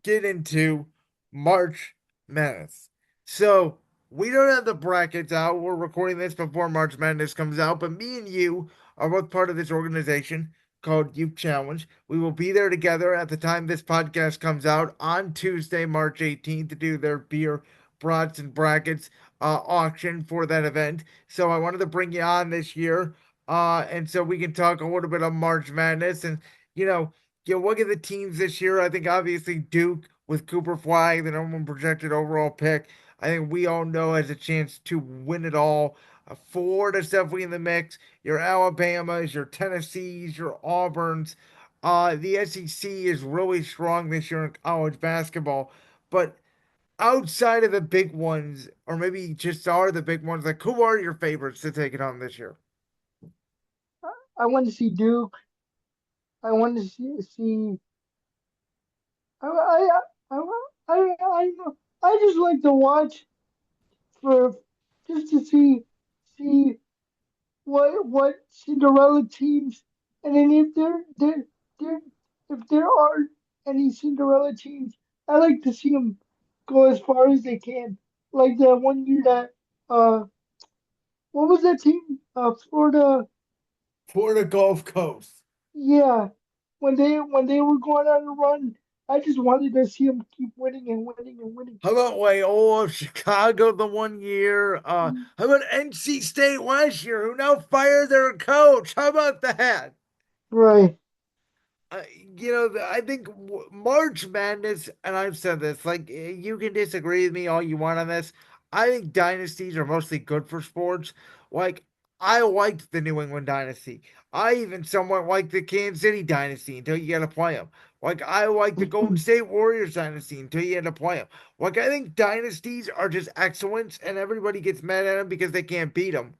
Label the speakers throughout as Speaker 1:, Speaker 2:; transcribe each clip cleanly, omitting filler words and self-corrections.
Speaker 1: get into March Madness. So we don't have the brackets out. We're recording this before March Madness comes out, but me and you are both part of this organization called Youth Challenge. We will be there together at the time this podcast comes out on Tuesday, March 18th, to do their beer brats and brackets auction for that event. So I wanted to bring you on this year, and so we can talk a little bit of March Madness and you know look at the teams this year. I think obviously Duke with Cooper Flag, the number one projected overall pick. I think we all know has a chance to win it all. Florida's definitely in the mix. Your Alabamas, your Tennessees, your Auburns. The SEC is really strong this year in college basketball. But outside of the big ones, or maybe just are the big ones, like who are your favorites to take it on this year?
Speaker 2: I want to see Duke. I want to see. I I I I just like to watch for just to see what Cinderella teams, and then if there are any Cinderella teams, I like to see them go as far as they can. Like that one year that what was that team? Florida.
Speaker 1: Florida Gulf Coast.
Speaker 2: Yeah, when they were going on a run, I just wanted to see them keep winning and winning and winning.
Speaker 1: How about Loyola of Chicago the one year? How about NC State last year, who now fired their coach? How about that?
Speaker 2: Right.
Speaker 1: Uh, I think March Madness, and I've said this, like, you can disagree with me all you want on this. I think dynasties are mostly good for sports. Like, I liked the New England dynasty. I even somewhat liked the Kansas City dynasty until you got to play them. Like, I like the Golden State Warriors dynasty until you had to play them. Like, I think dynasties are just excellence, and everybody gets mad at them because they can't beat them.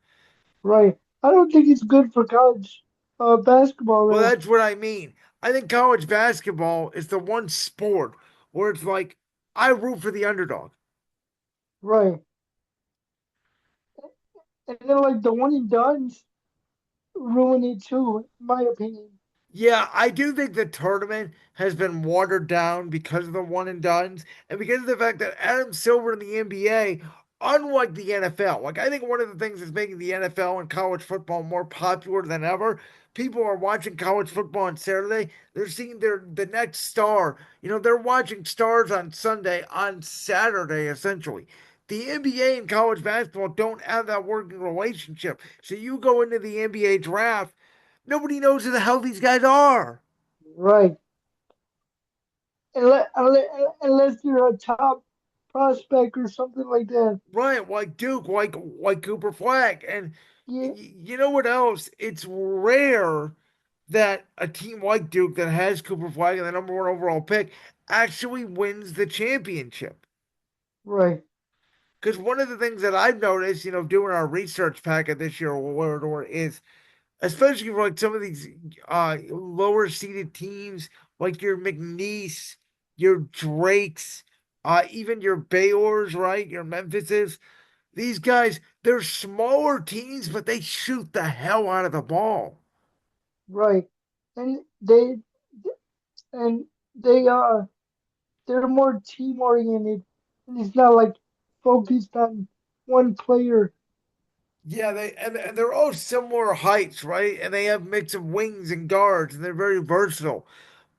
Speaker 2: Right. I don't think it's good for college basketball
Speaker 1: Well,
Speaker 2: though.
Speaker 1: that's what I mean. I think college basketball is the one sport where it's like I root for the underdog.
Speaker 2: Right. And then like the one and done's ruin it too, in my opinion.
Speaker 1: Yeah, I do think the tournament has been watered down because of the one and dones and because of the fact that Adam Silver in the NBA, unlike the NFL, like I think one of the things that's making the NFL and college football more popular than ever, people are watching college football on Saturday. They're seeing the next star. They're watching stars on Sunday, on Saturday, essentially. The NBA and college basketball don't have that working relationship. So you go into the NBA draft. Nobody knows who the hell these guys are.
Speaker 2: Right. Unless you're a top prospect or something like that.
Speaker 1: Right, like Duke, like Cooper Flag. And
Speaker 2: Yeah.
Speaker 1: you know what else? It's rare that a team like Duke that has Cooper Flag and the number one overall pick actually wins the championship.
Speaker 2: Right.
Speaker 1: Because one of the things that I've noticed, doing our research packet this year, is especially for like some of these lower seeded teams, like your McNeese, your Drakes, even your Baylor's, right? Your Memphis's. These guys, they're smaller teams, but they shoot the hell out of the ball.
Speaker 2: Right. And and they they're more team oriented, and it's not like focused on one player.
Speaker 1: Yeah, and they're all similar heights, right? And they have mix of wings and guards, and they're very versatile.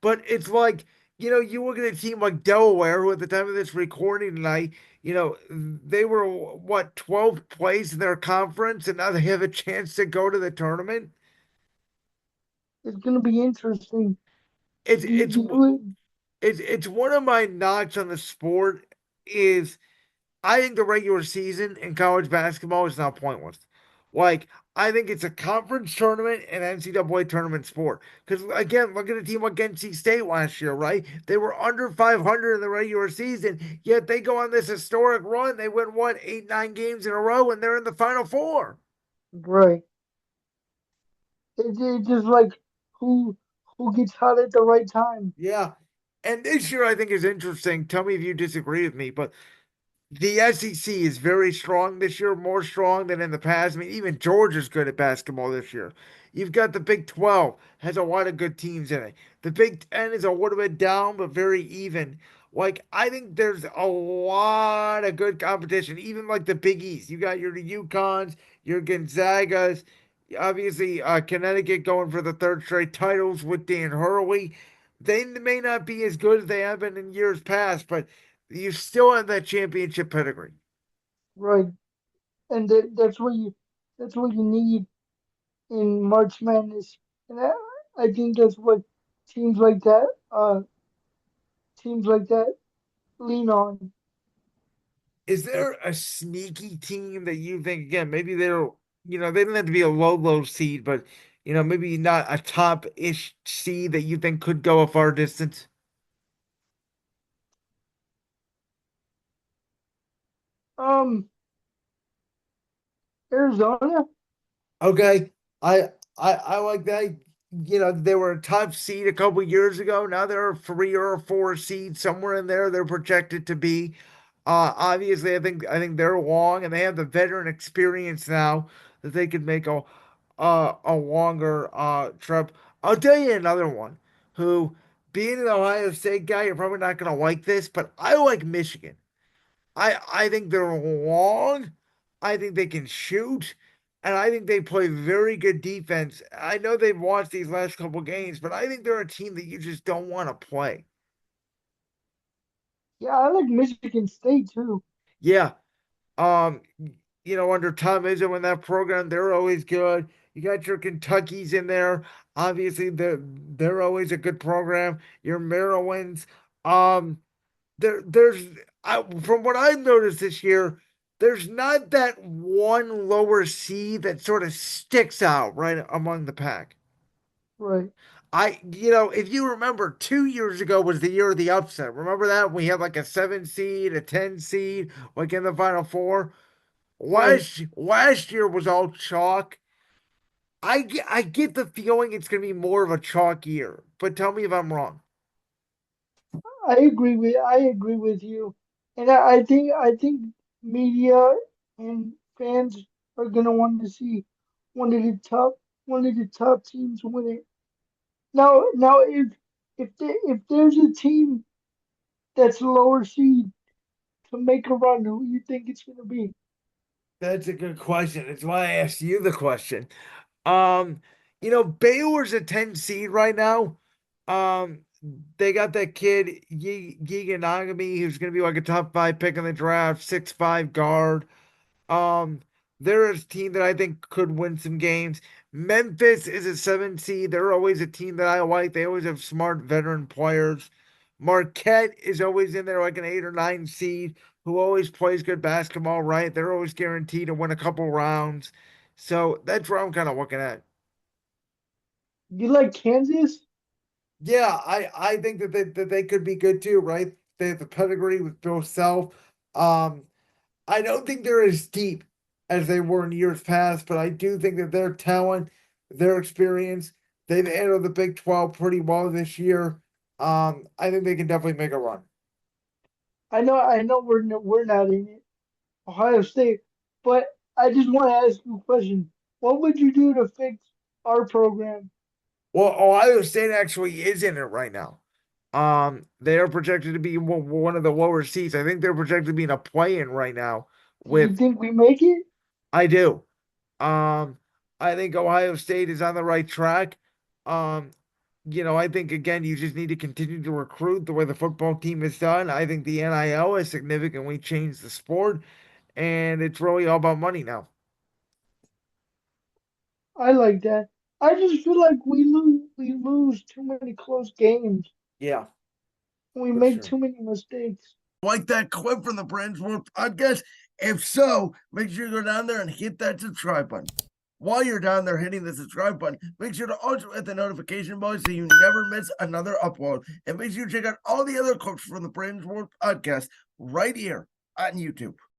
Speaker 1: But it's like, you look at a team like Delaware, who at the time of this recording tonight, they were what 12th place in their conference, and now they have a chance to go to the tournament.
Speaker 2: It's gonna be interesting.
Speaker 1: It's
Speaker 2: Do you,
Speaker 1: it's
Speaker 2: do you,
Speaker 1: it's one of my knocks on the sport is I think the regular season in college basketball is now pointless. Like, I think it's a conference tournament and NCAA tournament sport. Because, again, look at a team like NC State last year, right? They were under 500 in the regular season, yet they go on this historic run. They win, what, 8, 9 games in a row, and they're in the Final Four.
Speaker 2: right? It's just like who who gets hot at the right time.
Speaker 1: Yeah. And this year, I think is interesting. Tell me if you disagree with me, but The SEC is very strong this year, more strong than in the past. I mean, even Georgia's good at basketball this year. You've got the Big 12 has a lot of good teams in it. The Big 10 is a little bit down, but very even. Like, I think there's a lot of good competition, even like the Big East. You got your UConns, your Gonzagas, obviously Connecticut going for the third straight titles with Dan Hurley. They may not be as good as they have been in years past, but you still have that championship pedigree.
Speaker 2: Right? And that's what you need in March Madness, and I think that's what teams like that teams like that lean on.
Speaker 1: Is there a sneaky team that you think again? Maybe they don't have to be a low seed, but maybe not a top-ish seed that you think could go a far distance.
Speaker 2: Um, Arizona,
Speaker 1: Okay, I like that. They were a top seed a couple years ago. Now they're a 3 or 4 seed somewhere in there. They're projected to be. Obviously, I think they're long and they have the veteran experience now that they could make a longer trip. I'll tell you another one who, being an Ohio State guy, you're probably not going to like this, but I like Michigan. I think they're long. I think they can shoot. And I think they play very good defense. I know they've lost these last couple games, but I think they're a team that you just don't want to play.
Speaker 2: yeah, I like Michigan State too.
Speaker 1: Yeah. Um, under Tom Izzo in that program, they're always good. You got your Kentuckies in there. Obviously, they're always a good program. Your Maryland's. Um, there's from what I've noticed this year, there's not that one lower seed that sort of sticks out right among the pack.
Speaker 2: Right.
Speaker 1: If you remember, 2 years ago was the year of the upset. Remember that we had like a 7 seed, a 10 seed, like in the final four.
Speaker 2: Right.
Speaker 1: Last year was all chalk. I get the feeling it's going to be more of a chalk year, but tell me if I'm wrong.
Speaker 2: I agree with you, and I think media and fans are gonna want to see one of the top one of the top teams win it. Now if there's a team that's lower seed to make a run, who you think it's gonna be?
Speaker 1: That's a good question. It's why I asked you the question. Um, Baylor's a 10 seed right now. Um, they got that kid Giga Nagami who's gonna be like a top 5 pick in the draft, 6'5" guard. Um, they're a team that I think could win some games. Memphis is a 7 seed. They're always a team that I like. They always have smart veteran players. Marquette is always in there like an 8 or 9 seed who always plays good basketball, right? They're always guaranteed to win a couple rounds. So that's where I'm kind of looking at.
Speaker 2: You like Kansas?
Speaker 1: Yeah, I think that they could be good too, right? They have the pedigree with Bill Self. Um, I don't think they're as deep as they were in years past, but I do think that their talent, their experience, they've handled the Big 12 pretty well this year. I think they can definitely make a run.
Speaker 2: I know we're not in it, Ohio State, but I just want to ask you a question. What would you do to fix our program?
Speaker 1: Well, Ohio State actually is in it right now. They are projected to be one of the lower seats. I think they're projected to be in a play-in right now.
Speaker 2: Do you
Speaker 1: With
Speaker 2: think we make it?
Speaker 1: I do. Um, I think Ohio State is on the right track. Um, I think again, you just need to continue to recruit the way the football team has done. I think the NIL has significantly changed the sport, and it's really all about money now.
Speaker 2: I like that. I just feel like we lose too many close games.
Speaker 1: Yeah,
Speaker 2: We
Speaker 1: for
Speaker 2: make
Speaker 1: sure.
Speaker 2: too many mistakes.
Speaker 1: Like that clip from the Brandon Sports podcast? If so, make sure you go down there and hit that subscribe button. While you're down there hitting the subscribe button, make sure to also hit the notification bell so you never miss another upload. And make sure you check out all the other clips from the Brandon Sports podcast right here on YouTube.